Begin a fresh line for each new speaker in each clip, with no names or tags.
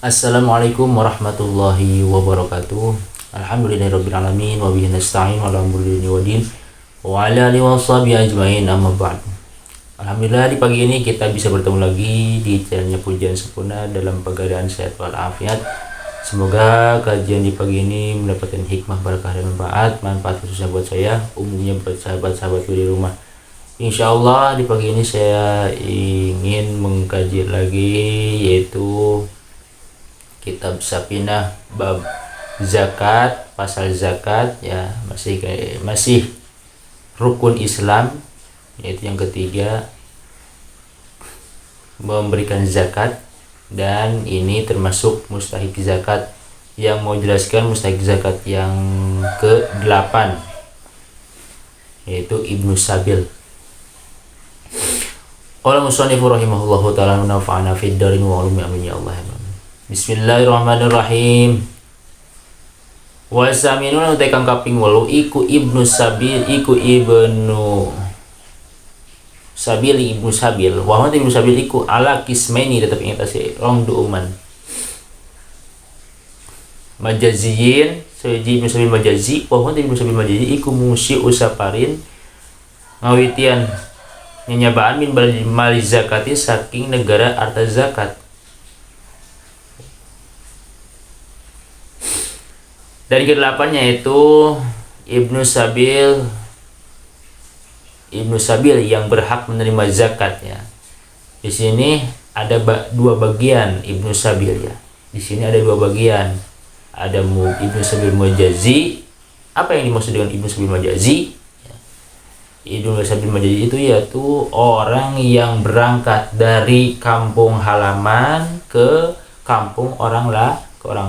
Assalamualaikum warahmatullahi wabarakatuh. Alhamdulillahirabbil alamin wa bihi nasta'in wa ala amri waddin wa ala alihi washabihi ajmain amma ba'd. Alhamdulillah di pagi ini kita bisa bertemu lagi di channelnya Pujian Sempurna dalam keadaan sehat walafiat. Semoga kajian di pagi ini mendapatkan hikmah, barakah dan manfaat khususnya buat saya, umumnya buat sahabat-sahabatku di rumah. Insya Allah di pagi ini saya ingin mengkaji lagi yaitu kitab Sapinah bab zakat, pasal zakat ya, masih rukun Islam, yaitu yang ketiga, memberikan zakat, dan ini termasuk mustahik zakat. Yang mau jelaskan mustahik zakat yang ke-8 yaitu Ibnu Sabil. Qala musannifu rahimahullahu ta'ala nafa'ana fid darin wa ulumi amin ya Allah. Bismillahirrahmanirrahim. Wa saminuna utai kang kaping 8 iku Ibnu Sabil, iku Ibnu Sabil, Ibnu Sabil. Wa Ibnu Sabil iku ala kismaini, tetep ingat asih rong duuman. Majaziyin, seji Ibnu Sabil majazi, wa Ibnu Sabil majazi iku musi usaparin ngawitian nyanyabaan min mali zakati saking negara harta zakat. Dan ke-8 yaitu Ibnu Sabil yang berhak menerima zakatnya. Di sini ada dua bagian Ibnu Sabil ya. Di sini ada dua bagian. Ada Ibnu Sabil majazi. Apa yang dimaksud dengan Ibnu Sabil majazi? Ibnu Sabil majazi itu yaitu orang yang berangkat dari kampung halaman ke kampung orang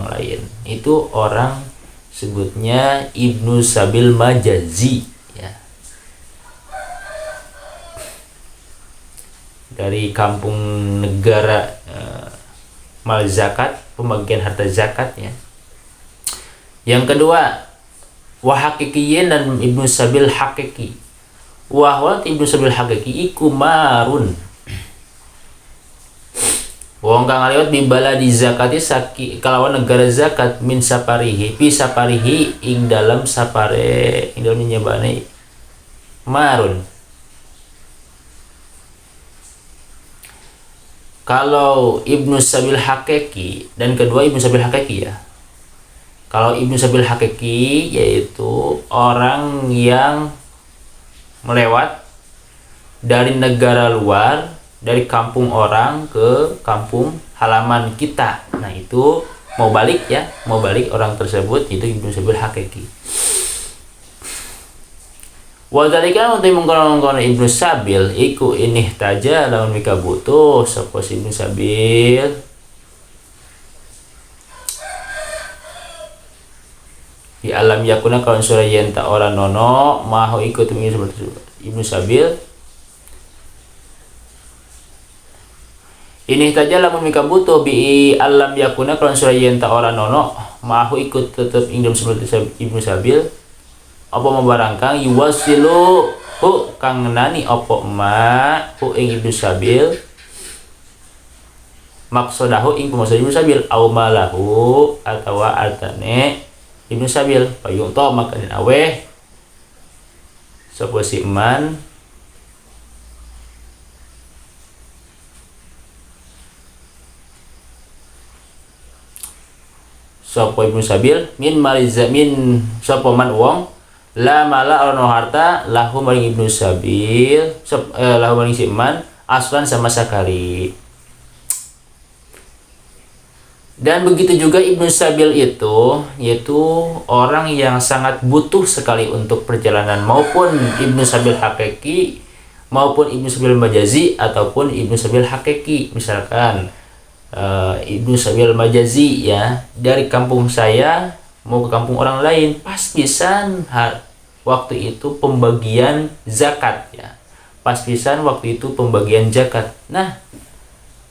lain. Itu orang sebutnya Ibnu Sabil majazi ya. Dari kampung negara mal zakat, pembagian harta zakat ya. Yang kedua, wa haqiqiyin dan Ibnu Sabil hakiki. Wa Ibnu Sabil hakiki iku marun, wong kang liwat bibala di zakati saki kalawan negara zakat min saparihi pi saparihi ing dalam sapare ing dalam nyebane marun. Kalau Ibnu Sabil hakiki dan kedua Ibnu Sabil hakiki ya. Kalau Ibnu Sabil hakiki yaitu orang yang melewat dari negara luar, dari kampung orang ke kampung halaman kita. Nah itu mau balik ya, mau balik orang tersebut, itu Ibnu Sabil hakiki. Wa dzalika utai mengkono Ibnu Sabil iku ini taja lawan mika butuh sapa Ibnu Sabil di alam yakuna kawan surah yenta orang nono maho ikut seperti Ibnu Sabil. Ini saja lamun mika butuh bi alam yakuna kalau surah yenta orang nono mahu ikut tetap ingdom seperti Ibnu Sabil apa membarangkang yuwasilu hu kang nani apa ma hu ing Ibnu Sabil maksudahu ing maksud Ibnu Sabil au malahu atawa artane Ibnu Sabil payung to makanin aweh sapa si man sapa Ibnu Sabil min malizamin sapa man wong la mala ono harta lahu maring Ibnu Sabil lahu maring si man aslan sama sakali. Dan begitu juga Ibnu Sabil itu yaitu orang yang sangat butuh sekali untuk perjalanan, maupun Ibnu Sabil hakiki maupun Ibnu Sabil majazi ataupun Ibnu Sabil hakiki. Misalkan Ibnu Sabil majazi ya, dari kampung saya mau ke kampung orang lain, pas pisan waktu itu pembagian zakat ya, pas pisan waktu itu pembagian zakat. Nah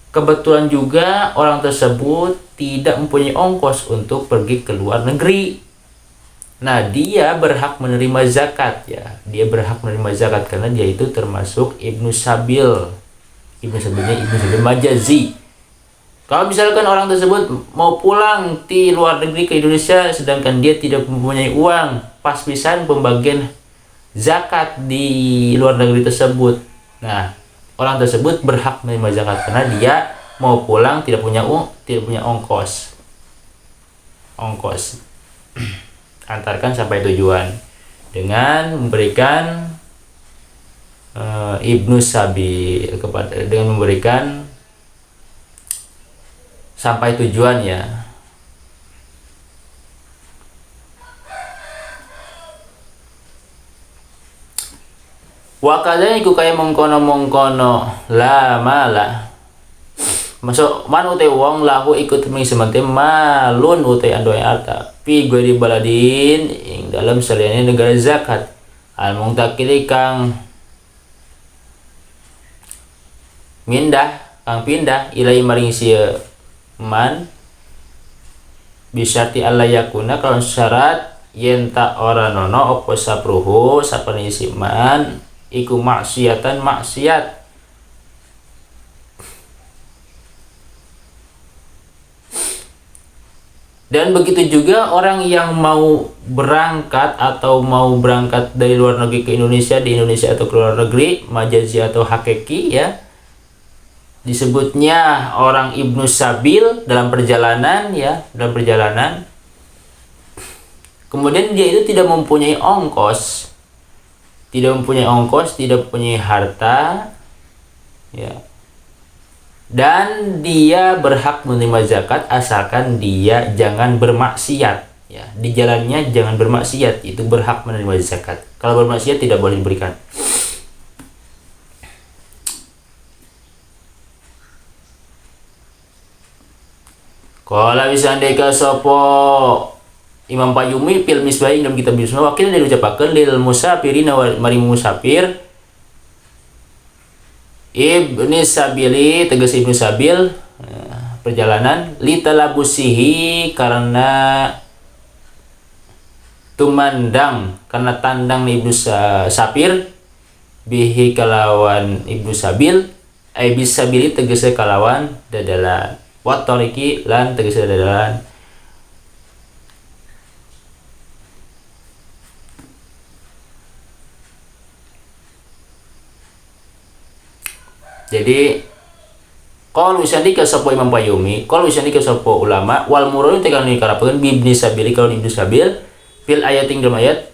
kebetulan juga orang tersebut tidak mempunyai ongkos untuk pergi ke luar negeri. Nah dia berhak menerima zakat ya, dia berhak menerima zakat karena dia itu termasuk Ibnu Sabil. Ibnu Sabilnya Ibnu Sabil majazi. Kalau misalkan orang tersebut mau pulang di luar negeri ke Indonesia sedangkan dia tidak mempunyai uang, pas pisan pembagian zakat di luar negeri tersebut. Nah, orang tersebut berhak menerima zakat karena dia mau pulang tidak punya uang, tidak punya ongkos. Antarkan sampai tujuan dengan memberikan Ibnu Sabil dengan memberikan sampai tujuan ya. Wakadanya iku kaya mengkono la mala. Masuk man utai wong lahu ikut ming semente malun utai andoe arta. Pi gue di baladin ing dalam saliannya negara zakat. Al mungtakili kang pindah ilai maring sia man bisyarti Allah yakuna kalau syarat yen tak ora nono opo sapruhu sapanisi man iku maksiat. Dan begitu juga orang yang mau berangkat dari luar negeri ke Indonesia, di Indonesia atau ke luar negeri, majazi atau hakiki ya, disebutnya orang Ibnu Sabil dalam perjalanan. Kemudian dia itu tidak mempunyai ongkos, tidak mempunyai harta ya. Dan dia berhak menerima zakat asalkan dia jangan bermaksiat ya. Di jalannya jangan bermaksiat, itu berhak menerima zakat. Kalau bermaksiat tidak boleh diberikan. Kalau bisa andeka sopo Imam Payumi fil misbah dalam kitab Misbah wakil dari ucapakeun lil musafirin mari musafir Ibni Sabili tegas Ibnu Sabil perjalanan litalabusihi karena tumandang karena tandang Ibnu Sapir bihi kalawan Ibnu Sabil Ibnu Sabili tegas kalawan dadalan watoriki lan tegas dadalan. Jadi kalau usandika sopo Imam Payumi, kalau usandika sopo ulama wal muradu tekan dikarapakeun bi Ibnu Sabili kalau Ibnu Sabil fil ayating dalam ayat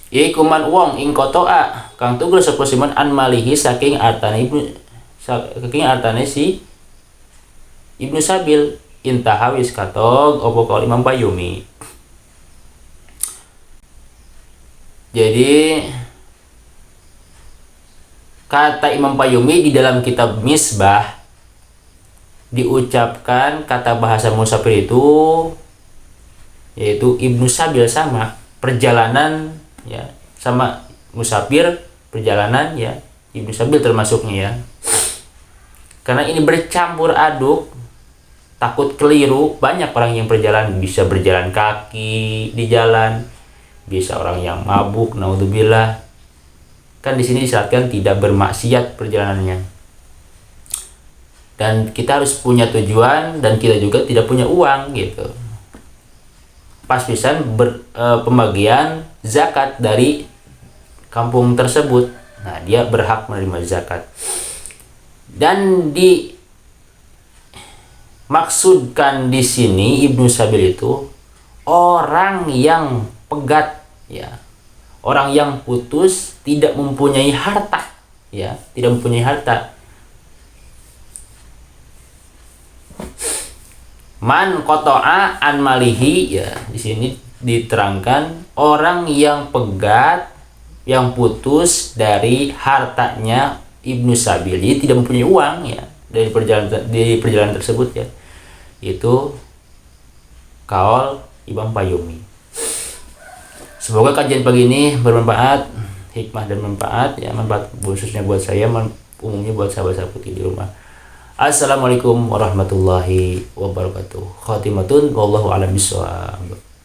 iku man wong ing kotoa kang tugel sapa siman an malihi saking artane si Ibnu Sabil intahawis katog opo kaul Imam Payumi. Jadi kata Imam Payumi di dalam kitab Misbah diucapkan kata bahasa musafir itu yaitu Ibnu Sabil sama perjalanan ya, sama musafir perjalanan ya, Ibnu Sabil termasuknya ya. Karena ini bercampur aduk, takut keliru, banyak orang yang bisa berjalan kaki di jalan, bisa orang yang mabuk, naudzubillah. Kan di sini disyaratkan tidak bermaksiat perjalanannya. Dan kita harus punya tujuan dan kita juga tidak punya uang gitu. Pas pisan pembagian zakat dari kampung tersebut. Nah, dia berhak menerima zakat. Dan maksudkan di sini Ibnu Sabil itu orang yang pegat ya, orang yang putus, tidak mempunyai harta ya, tidak mempunyai harta. Man qata'a an malihi ya, di sini diterangkan orang yang pegat, yang putus dari hartanya Ibnu Sabil, jadi tidak mempunyai uang ya dari perjalanan tersebut ya. Itu kaul Imam Payumi. Semoga kajian pagi ini bermanfaat, hikmah dan manfaat ya, manfaat khususnya buat saya, umumnya buat sahabat-sahabat di rumah. Assalamualaikum warahmatullahi wabarakatuh. Khatimatun wallahu a'lam bishawab.